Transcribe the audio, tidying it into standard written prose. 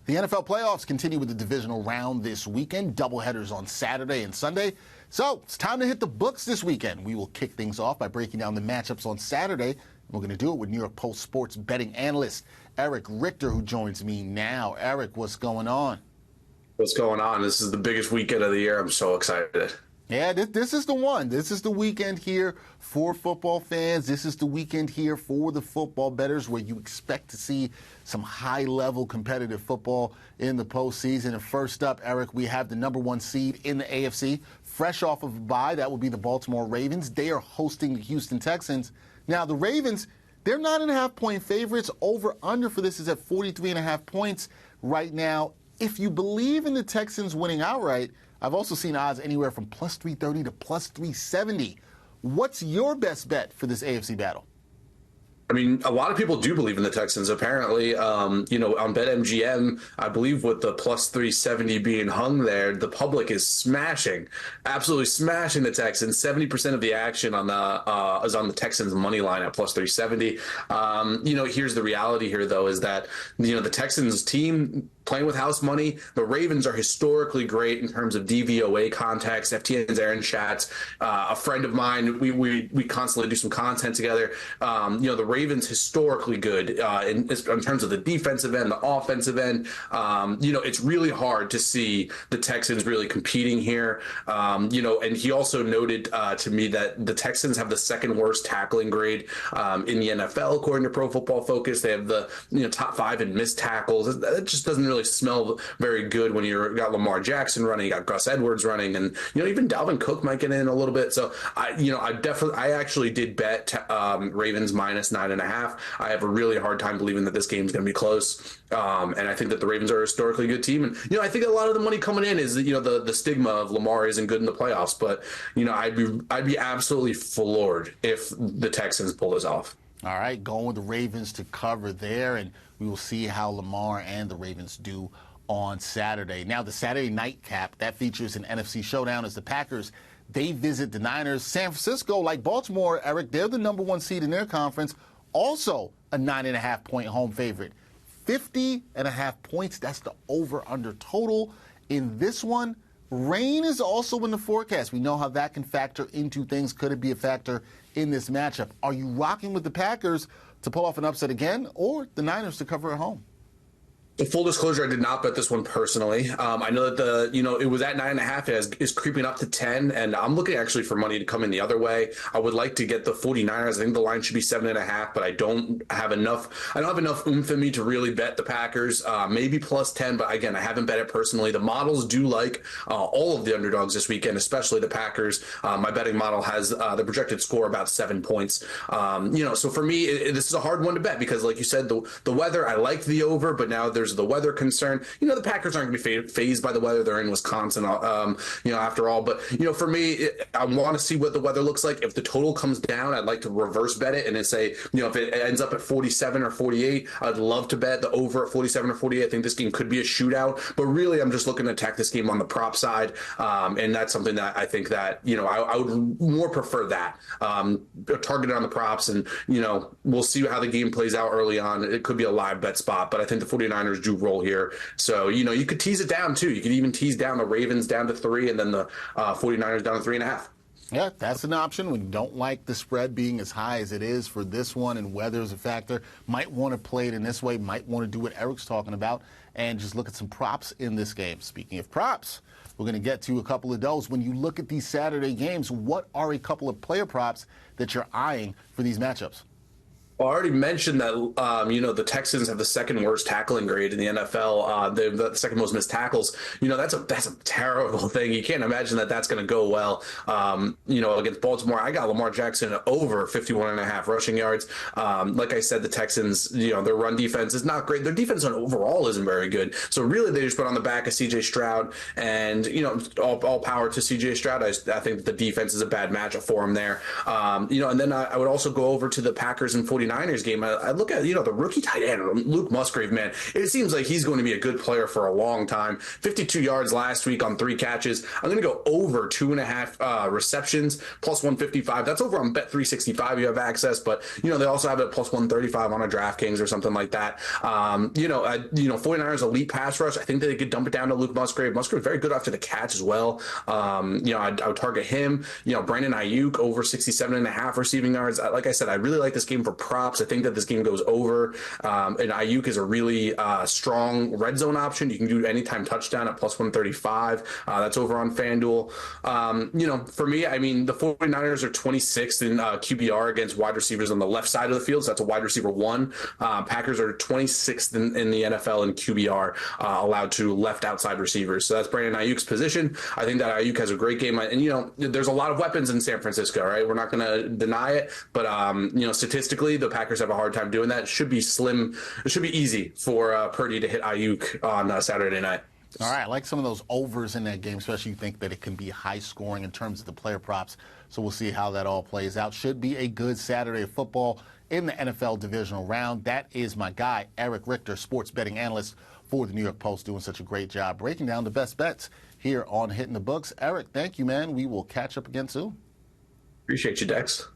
The NFL playoffs continue with the divisional round this weekend, doubleheaders on Saturday and Sunday. So it's time to hit the books this weekend. We will kick things off by breaking down the matchups on Saturday. We're going to do it with New York Post Sports betting analyst Erich Richter, who joins me now. Erich, what's going on? What's going on? This is the biggest weekend of the year. I'm so excited. Yeah, this is the one. This is the weekend here for football fans. This is the weekend here for the football bettors where you expect to see some high-level competitive football in the postseason. And first up, Erich, we have the number one seed in the AFC. Fresh off of a bye, that will be the Baltimore Ravens. They are hosting the Houston Texans. Now, the Ravens, they're 9.5-point favorites. Over-under for this is at 43.5 points right now. If you believe in the Texans winning outright, I've also seen odds anywhere from plus 330 to plus 370. What's your best bet for this AFC battle? I mean, a lot of people do believe in the Texans. Apparently, on BetMGM, I believe with the plus 370 being hung there, the public is absolutely smashing the Texans. 70% of the action on the is on the Texans money line at plus 370. Here's the reality here, though, is that the Texans team playing with house money. The Ravens are historically great in terms of DVOA context. FTN's Aaron Schatz, a friend of mine. We constantly do some content together. The Ravens historically good in terms of the defensive end, the offensive end. It's really hard to see the Texans really competing here. And he also noted to me that the Texans have the second worst tackling grade in the NFL according to Pro Football Focus. They have the top 5 in missed tackles. That just doesn't really smell very good when you got Lamar Jackson running, you got Gus Edwards running, and even Dalvin Cook might get in a little bit. So I actually did bet Ravens minus 9.5. I have a really hard time believing that this game is going to be close. And I think that the Ravens are a historically good team. And, I think a lot of the money coming in is, the stigma of Lamar isn't good in the playoffs. But, I'd be absolutely floored if the Texans pull this off. All right, going with the Ravens to cover there, and we will see how Lamar and the Ravens do on Saturday. Now, the Saturday nightcap, that features an NFC showdown as the Packers, they visit the Niners. San Francisco, like Baltimore, Erich, they're the number one seed in their conference, also a 9.5-point home favorite. 50.5 points, that's the over-under total in this one. Rain is also in the forecast. We know how that can factor into things. Could it be a factor in this matchup? Are you rocking with the Packers to pull off an upset again, or the Niners to cover at home? Full disclosure, I did not bet this one personally. I know that it was at 9.5. It is creeping up to 10, and I'm looking actually for money to come in the other way. I would like to get the 49ers. I think the line should be 7.5, but I don't have enough oomph in me to really bet the Packers. Maybe plus 10, but again, I haven't bet it personally. The models do like all of the underdogs this weekend, especially the Packers. My betting model has the projected score about 7 points. So for me, this is a hard one to bet because, like you said, the weather. I liked the over, but now there's the weather concern. The Packers aren't going to be phased by the weather. They're in Wisconsin, after all. But, for me, I want to see what the weather looks like. If the total comes down, I'd like to reverse bet it and then say, if it ends up at 47 or 48, I'd love to bet the over at 47 or 48. I think this game could be a shootout. But really, I'm just looking to attack this game on the prop side. And that's something that I think that, I would more prefer that. Targeted on the props. And, we'll see how the game plays out early on. It could be a live bet spot. But I think the 49ers do roll here. So, you could tease it down too. You could even tease down the Ravens down to 3 and then the 49ers down to 3.5. Yeah, that's an option when you don't like the spread being as high as it is for this one and weather is a factor. Might want to play it in this way, might want to do what Erich's talking about and just look at some props in this game. Speaking of props, we're going to get to a couple of those. When you look at these Saturday games, what are a couple of player props that you're eyeing for these matchups? Well, I already mentioned that, the Texans have the second worst tackling grade in the NFL. They're the second most missed tackles. That's a terrible thing. You can't imagine that that's going to go well. Against Baltimore, I got Lamar Jackson over 51.5 rushing yards. Like I said, the Texans, their run defense is not great. Their defense overall isn't very good. So really, they just put on the back of C.J. Stroud, and all power to C.J. Stroud. I think the defense is a bad matchup for him there. And then I would also go over to the Packers and 49ers 49ers game, I look at, the rookie tight end, Luke Musgrave, man. It seems like he's going to be a good player for a long time. 52 yards last week on 3 catches. I'm going to go over 2.5 receptions, plus 155. That's over on Bet365. You have access, but, they also have it plus 135 on a DraftKings or something like that. 49ers elite pass rush. I think that they could dump it down to Luke Musgrave. Musgrave very good after the catch as well. I would target him. Brandon Ayuk over 67.5 receiving yards. Like I said, I really like this game for props. I think that this game goes over. And Ayuk is a really strong red zone option. You can do anytime touchdown at plus 135. That's over on FanDuel. For me, the 49ers are 26th in QBR against wide receivers on the left side of the field. So that's a wide receiver 1. Packers are 26th in the NFL in QBR allowed to left outside receivers. So that's Brandon Ayuk's position. I think that Ayuk has a great game. And, there's a lot of weapons in San Francisco, right? We're not going to deny it. But, statistically, the Packers have a hard time doing that. It should be slim. It should be easy for Purdy to hit Ayuk on Saturday night. All right, I like some of those overs in that game, especially you think that it can be high scoring in terms of the player props. So we'll see how that all plays out. Should be a good Saturday of football in the NFL divisional round. That is my guy, Erich Richter, sports betting analyst for the New York Post, doing such a great job breaking down the best bets here on Hitting the Books. Erich, thank you, man. We will catch up again soon. Appreciate you, Dex.